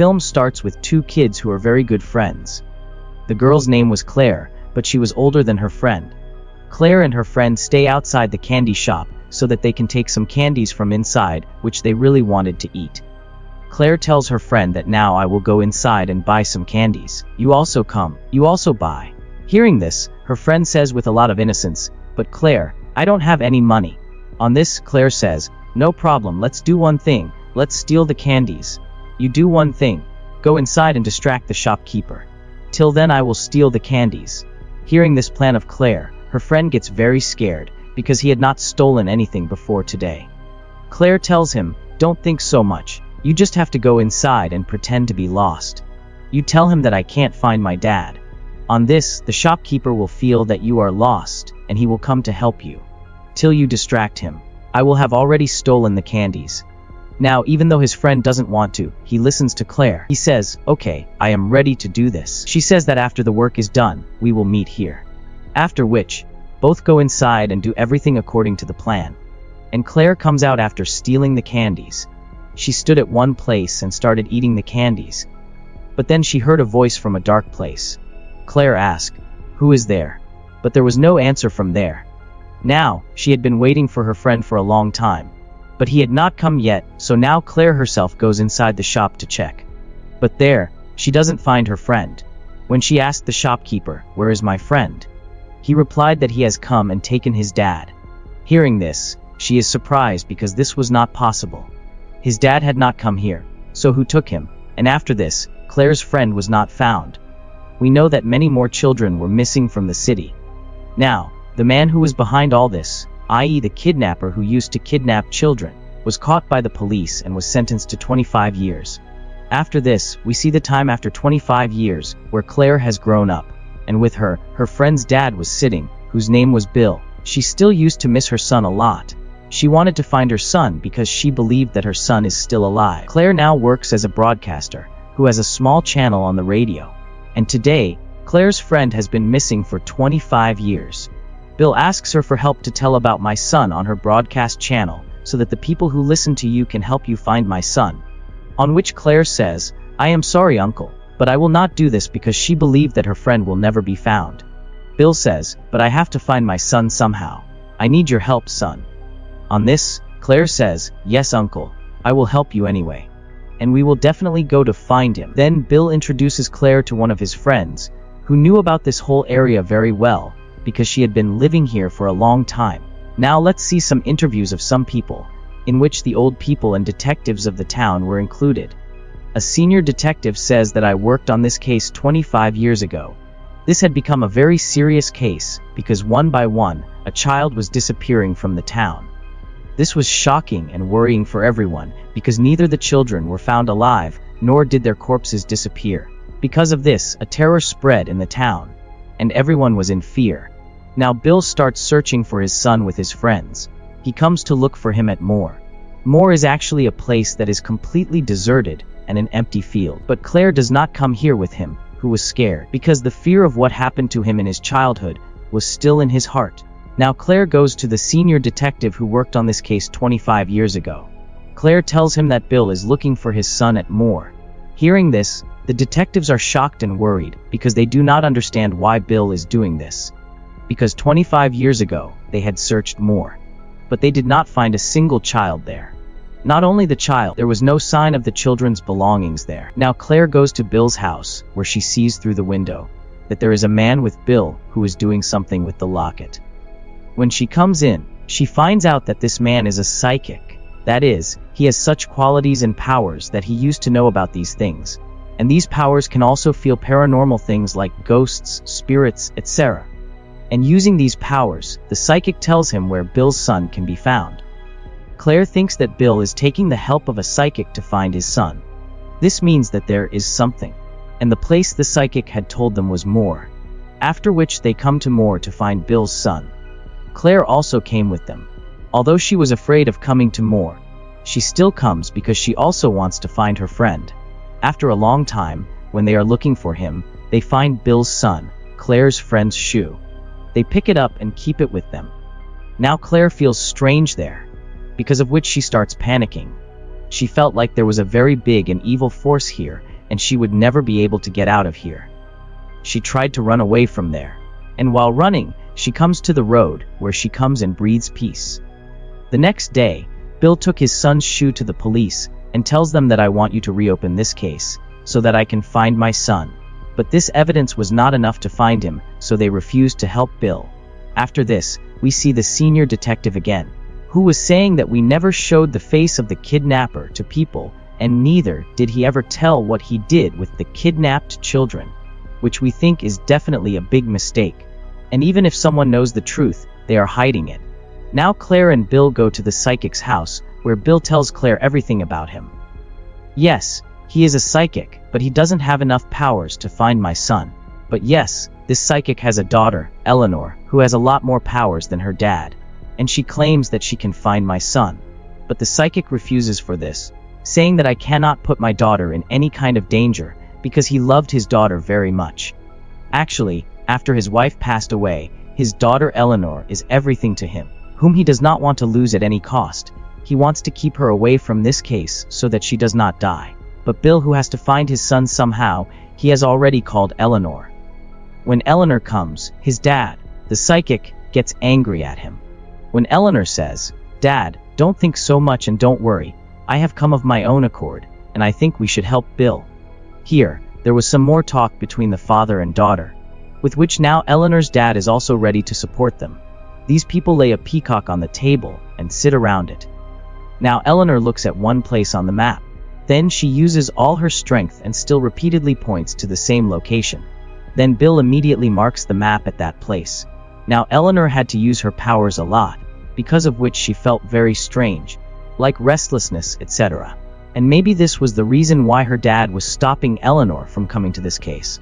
film starts with two kids who are very good friends. The girl's name was Claire, but she was older than her friend. Claire and her friend stay outside the candy shop so that they can take some candies from inside, which they really wanted to eat. Claire tells her friend that now I will go inside and buy some candies. You also come. You also buy. Hearing this, her friend says with a lot of innocence, "But Claire, I don't have any money." On this, Claire says, "No problem, let's do one thing. Let's steal the candies. You do one thing. Go inside and distract the shopkeeper. Till then I will steal the candies." Hearing this plan of Claire, her friend gets very scared because he had not stolen anything before today. Claire tells him, "Don't think so much. You just have to go inside and pretend to be lost. You tell him that I can't find my dad. On this, the shopkeeper will feel that you are lost, and he will come to help you. Till you distract him, I will have already stolen the candies." Now, even though his friend doesn't want to, he listens to Claire. He says, "Okay, I am ready to do this." She says that after the work is done, we will meet here. After which, both go inside and do everything according to the plan. And Claire comes out after stealing the candies. She stood at one place and started eating the candies. But then she heard a voice from a dark place. Claire asked, "Who is there?" But there was no answer from there. Now, she had been waiting for her friend for a long time. But he had not come yet, so now Claire herself goes inside the shop to check. But there, she doesn't find her friend. When she asked the shopkeeper, "Where is my friend?" he replied that he has come and taken his dad. Hearing this, she is surprised because this was not possible. His dad had not come here, so who took him? And after this, Claire's friend was not found. We know that many more children were missing from the city. Now, the man who was behind all this, i.e. the kidnapper who used to kidnap children, was caught by the police and was sentenced to 25 years. After this, we see the time after 25 years, where Claire has grown up, and with her, her friend's dad was sitting, whose name was Bill. She still used to miss her son a lot. She wanted to find her son because she believed that her son is still alive. Claire now works as a broadcaster, who has a small channel on the radio. And today, Claire's friend has been missing for 25 years. Bill asks her for help to tell about my son on her broadcast channel, so that the people who listen to you can help you find my son. On which Claire says, "I am sorry, uncle, but I will not do this," because she believed that her friend will never be found. Bill says, "But I have to find my son somehow. I need your help, son." On this, Claire says, "Yes, uncle, I will help you anyway. And we will definitely go to find him." Then Bill introduces Claire to one of his friends, who knew about this whole area very well, because she had been living here for a long time. Now let's see some interviews of some people, in which the old people and detectives of the town were included. A senior detective says that I worked on this case 25 years ago. This had become a very serious case, because one by one, a child was disappearing from the town. This was shocking and worrying for everyone, because neither the children were found alive, nor did their corpses disappear. Because of this, a terror spread in the town, and everyone was in fear. Now Bill starts searching for his son with his friends. He comes to look for him at Moor. Moor is actually a place that is completely deserted and an empty field. But Claire does not come here with him, who was scared, because the fear of what happened to him in his childhood was still in his heart. Now Claire goes to the senior detective who worked on this case 25 years ago. Claire tells him that Bill is looking for his son at Moor. Hearing this, the detectives are shocked and worried, because they do not understand why Bill is doing this. Because 25 years ago, they had searched Moor. But they did not find a single child there. Not only the child, there was no sign of the children's belongings there. Now Claire goes to Bill's house, where she sees through the window that there is a man with Bill who is doing something with the locket. When she comes in, she finds out that this man is a psychic. That is, he has such qualities and powers that he used to know about these things. And these powers can also feel paranormal things like ghosts, spirits, etc. And using these powers, the psychic tells him where Bill's son can be found. Claire thinks that Bill is taking the help of a psychic to find his son. This means that there is something. And the place the psychic had told them was Moor. After which they come to Moor to find Bill's son. Claire also came with them. Although she was afraid of coming to Moor, she still comes because she also wants to find her friend. After a long time, when they are looking for him, they find Bill's son, Claire's friend's shoe. They pick it up and keep it with them. Now Claire feels strange there, because of which she starts panicking. She felt like there was a very big and evil force here, and she would never be able to get out of here. She tried to run away from there, and while running, she comes to the road, where she comes and breathes peace. The next day, Bill took his son's shoe to the police and tells them that I want you to reopen this case, so that I can find my son. But this evidence was not enough to find him, so they refused to help Bill. After this, we see the senior detective again, who was saying that we never showed the face of the kidnapper to people, and neither did he ever tell what he did with the kidnapped children, which we think is definitely a big mistake. And even if someone knows the truth, they are hiding it. Now Claire and Bill go to the psychic's house, where Bill tells Claire everything about him. Yes, he is a psychic, but he doesn't have enough powers to find my son. But yes, this psychic has a daughter, Eleanor, who has a lot more powers than her dad, and she claims that she can find my son. But the psychic refuses for this, saying that I cannot put my daughter in any kind of danger, because he loved his daughter very much. Actually, after his wife passed away, his daughter Eleanor is everything to him, whom he does not want to lose at any cost. He wants to keep her away from this case so that she does not die. But Bill, who has to find his son somehow, he has already called Eleanor. When Eleanor comes, his dad, the psychic, gets angry at him. When Eleanor says, "Dad, don't think so much and don't worry. I have come of my own accord, and I think we should help Bill." Here, there was some more talk between the father and daughter, with which now Eleanor's dad is also ready to support them. These people lay a peacock on the table and sit around it. Now Eleanor looks at one place on the map. Then she uses all her strength and still repeatedly points to the same location. Then Bill immediately marks the map at that place. Now Eleanor had to use her powers a lot, because of which she felt very strange, like restlessness, etc. And maybe this was the reason why her dad was stopping Eleanor from coming to this case.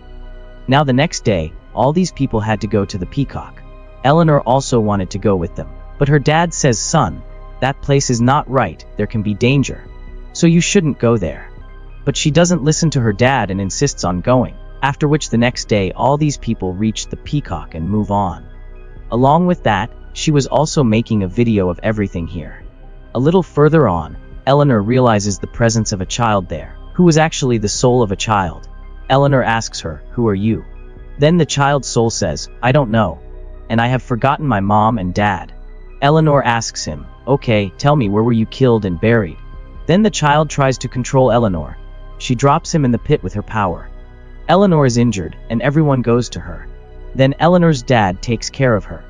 Now the next day, all these people had to go to the peacock. Eleanor also wanted to go with them, but her dad says, "Son, that place is not right, there can be danger. So you shouldn't go there." But she doesn't listen to her dad and insists on going, after which the next day all these people reach the peacock and move on. Along with that, she was also making a video of everything here. A little further on, Eleanor realizes the presence of a child there, who was actually the soul of a child. Eleanor asks her, "Who are you?" Then the child's soul says, "I don't know. And I have forgotten my mom and dad." Eleanor asks him, "Okay, tell me, where were you killed and buried?" Then the child tries to control Eleanor. She drops him in the pit with her power. Eleanor is injured, and everyone goes to her. Then Eleanor's dad takes care of her.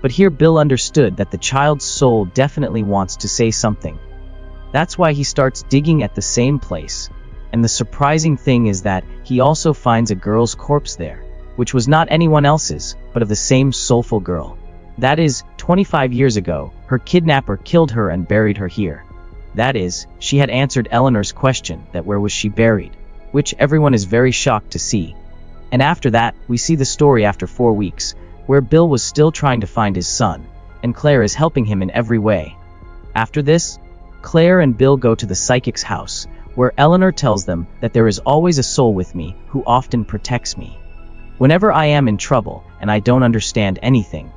But here Bill understood that the child's soul definitely wants to say something. That's why he starts digging at the same place. And the surprising thing is that he also finds a girl's corpse there, which was not anyone else's, but of the same soulful girl. That is, 25 years ago, her kidnapper killed her and buried her here. That is, she had answered Eleanor's question that where was she buried, which everyone is very shocked to see. And after that, we see the story after 4 weeks, where Bill was still trying to find his son, and Claire is helping him in every way. After this, Claire and Bill go to the psychic's house, where Eleanor tells them that there is always a soul with me who often protects me. Whenever I am in trouble and I don't understand anything,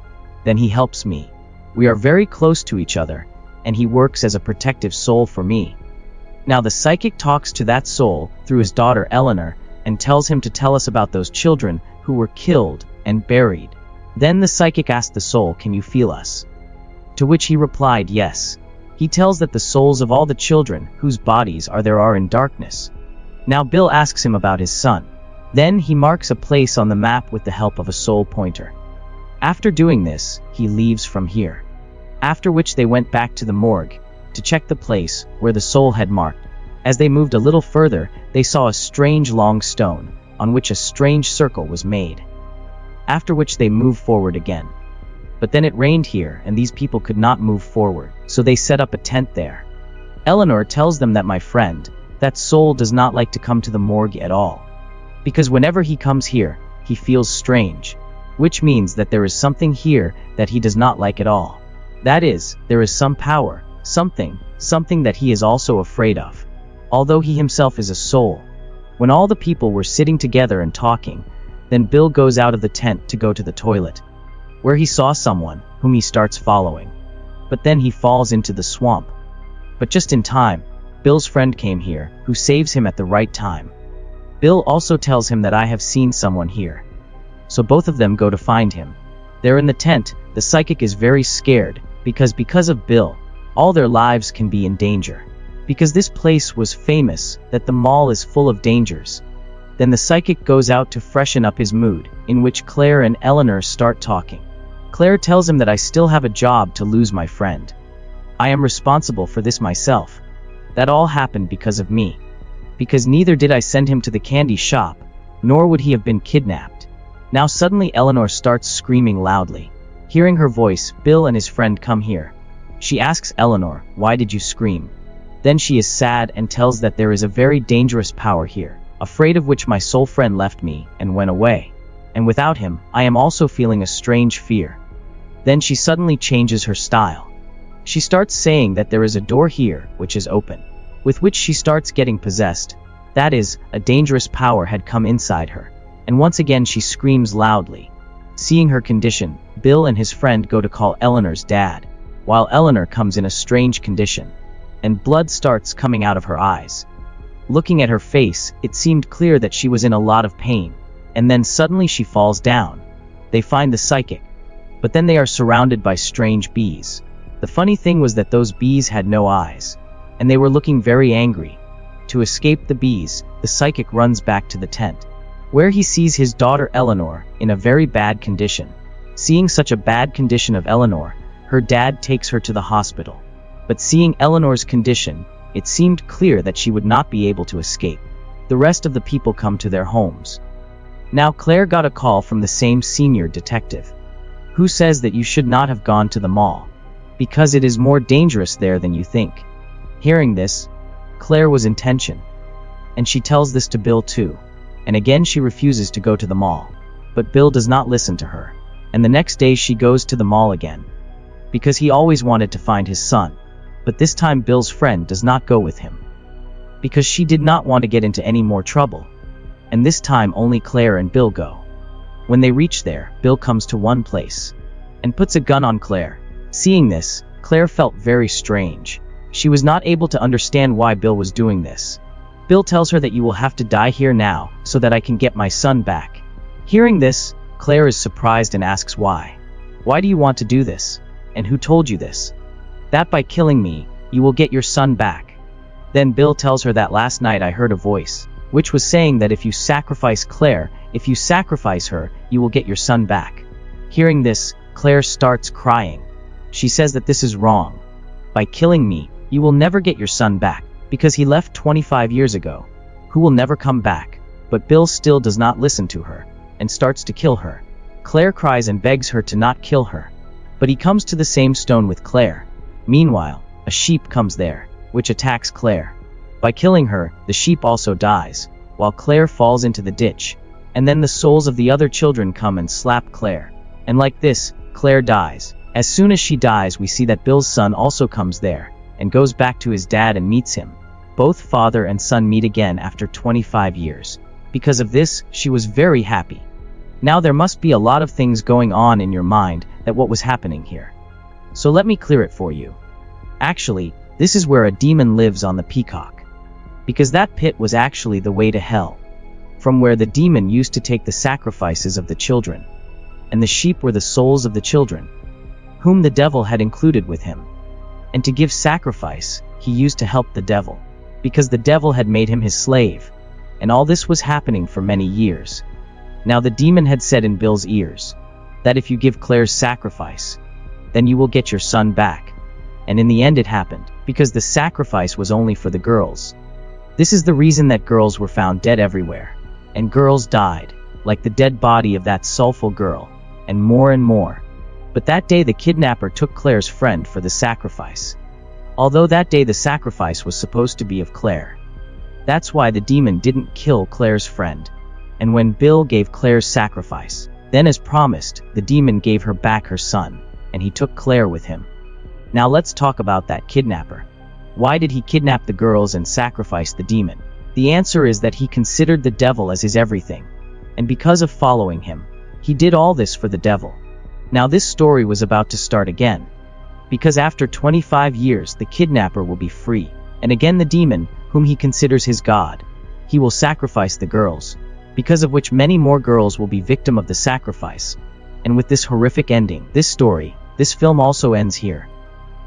then he helps me. We are very close to each other, and he works as a protective soul for me. Now the psychic talks to that soul through his daughter Eleanor and tells him to tell us about those children who were killed and buried. Then the psychic asked the soul, "Can you feel us?" To which he replied, "Yes." He tells that the souls of all the children whose bodies are in darkness. Now Bill asks him about his son. Then he marks a place on the map with the help of a soul pointer. After doing this, he leaves from here. After which they went back to the morgue to check the place where the soul had marked. As they moved a little further, they saw a strange long stone, on which a strange circle was made. After which they moved forward again. But then it rained here and these people could not move forward, so they set up a tent there. Eleanor tells them that my friend, that soul, does not like to come to the morgue at all. Because whenever he comes here, he feels strange, which means that there is something here that he does not like at all. That is, there is some power, something that he is also afraid of, although he himself is a soul. When all the people were sitting together and talking, then Bill goes out of the tent to go to the toilet, where he saw someone whom he starts following. But then he falls into the swamp. But just in time, Bill's friend came here, who saves him at the right time. Bill also tells him that I have seen someone here. So both of them go to find him. They're in the tent. The psychic is very scared because of Bill, all their lives can be in danger. Because this place was famous that the mall is full of dangers. Then the psychic goes out to freshen up his mood, in which Claire and Eleanor start talking. Claire tells him that I still have a job to lose my friend. I am responsible for this myself. That all happened because of me. Because neither did I send him to the candy shop, nor would he have been kidnapped. Now suddenly Eleanor starts screaming loudly. Hearing her voice, Bill and his friend come here. She asks Eleanor, "Why did you scream?" Then she is sad and tells that there is a very dangerous power here, afraid of which my soul friend left me and went away. And without him, I am also feeling a strange fear. Then she suddenly changes her style. She starts saying that there is a door here which is open, with which she starts getting possessed. That is, a dangerous power had come inside her. And once again she screams loudly. Seeing her condition, Bill and his friend go to call Eleanor's dad, while Eleanor comes in a strange condition, and blood starts coming out of her eyes. Looking at her face, it seemed clear that she was in a lot of pain, and then suddenly she falls down. They find the psychic, but then they are surrounded by strange bees. The funny thing was that those bees had no eyes, and they were looking very angry. To escape the bees, the psychic runs back to the tent, where he sees his daughter Eleanor in a very bad condition. Seeing such a bad condition of Eleanor, her dad takes her to the hospital. But seeing Eleanor's condition, it seemed clear that she would not be able to escape. The rest of the people come to their homes. Now Claire got a call from the same senior detective, who says that you should not have gone to the mall, because it is more dangerous there than you think. Hearing this, Claire was in tension, and she tells this to Bill too, and again she refuses to go to the mall. But Bill does not listen to her, and the next day she goes to the mall again, because he always wanted to find his son. But this time Bill's friend does not go with him, because she did not want to get into any more trouble. And this time only Claire and Bill go. When they reach there, Bill comes to one place, and puts a gun on Claire. Seeing this, Claire felt very strange. She was not able to understand why Bill was doing this. Bill tells her that you will have to die here now, so that I can get my son back. Hearing this, Claire is surprised and asks why. Why do you want to do this? And who told you this? That by killing me, you will get your son back. Then Bill tells her that last night I heard a voice, which was saying that if you sacrifice Claire, if you sacrifice her, you will get your son back. Hearing this, Claire starts crying. She says that this is wrong. By killing me, you will never get your son back, because he left 25 years ago, who will never come back. But Bill still does not listen to her, and starts to kill her. Claire cries and begs her to not kill her, but he comes to the same stone with Claire. Meanwhile, a sheep comes there, which attacks Claire. By killing her, the sheep also dies, while Claire falls into the ditch, and then the souls of the other children come and slap Claire. And like this, Claire dies. As soon as she dies, we see that Bill's son also comes there, and goes back to his dad and meets him. Both father and son meet again after 25 years. Because of this, she was very happy. Now there must be a lot of things going on in your mind that what was happening here. So let me clear it for you. Actually, this is where a demon lives on the peacock. Because that pit was actually the way to hell, from where the demon used to take the sacrifices of the children. And the sheep were the souls of the children, whom the devil had included with him. And to give sacrifice, he used to help the devil, because the devil had made him his slave. And all this was happening for many years. Now the demon had said in Bill's ears, that if you give Claire's sacrifice, then you will get your son back. And in the end it happened, because the sacrifice was only for the girls. This is the reason that girls were found dead everywhere, and girls died, like the dead body of that soulful girl, and more. But that day the kidnapper took Claire's friend for the sacrifice. Although that day the sacrifice was supposed to be of Claire. That's why the demon didn't kill Claire's friend. And when Bill gave Claire's sacrifice, then as promised, the demon gave her back her son, and he took Claire with him. Now let's talk about that kidnapper. Why did he kidnap the girls and sacrifice the demon? The answer is that he considered the devil as his everything. And because of following him, he did all this for the devil. Now this story was about to start again. Because after 25 years the kidnapper will be free, and again the demon, whom he considers his god, he will sacrifice the girls, because of which many more girls will be victim of the sacrifice. And with this horrific ending, this film also ends here.